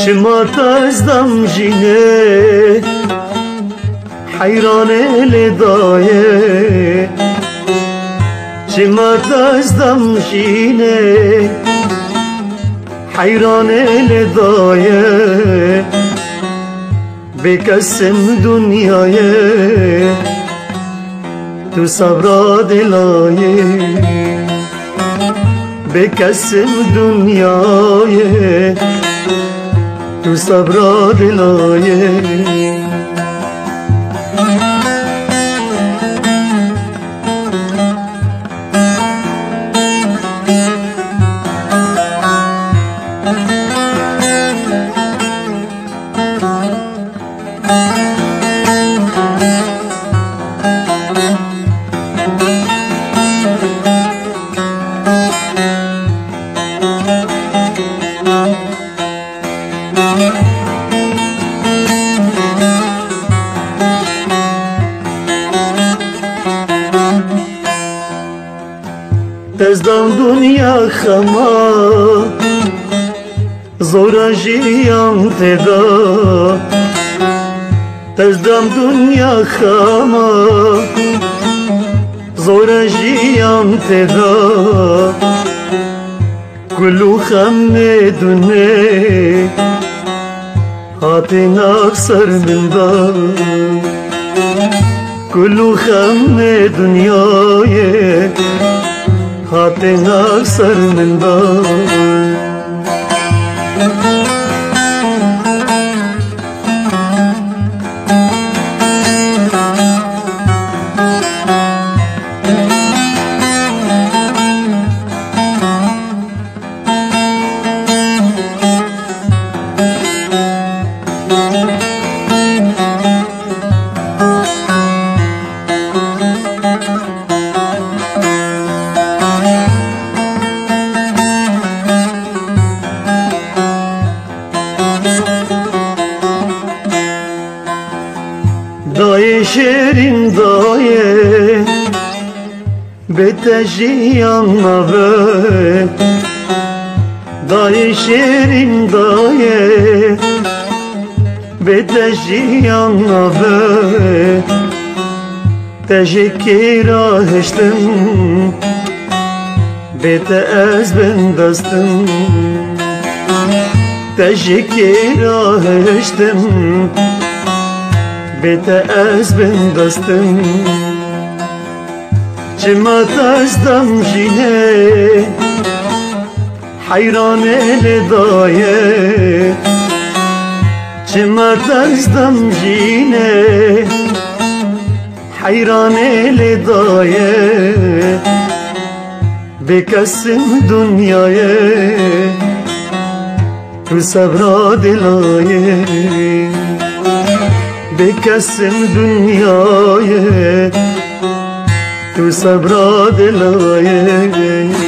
چما تازدم جینه حیران لدایه چما تازدم جینه حیران لدایه بکسم دنیایه تو صبر دلایه بکسم دنیایه تو صبر دلایه تزدم دنیا خما زورا جیان تدا تزدم دنیا خما زورا جیان تدا کلو خم دنیا هاتی نفسر من دا کلو خم دنیای هاتی نفسر من دا دای شیرین دایه به تجیان نبه دای شیرین دایه به تجیان نبه تجکی را هشتم بیت از بندستم تجکی را هشتم بیت از بندستم چما تازدم جینه حیران لدایه چما تازدم جینه حیران لدایه بکسم دنیایه تو صبر دلایه بکسم دنیایه تو صبر دلایه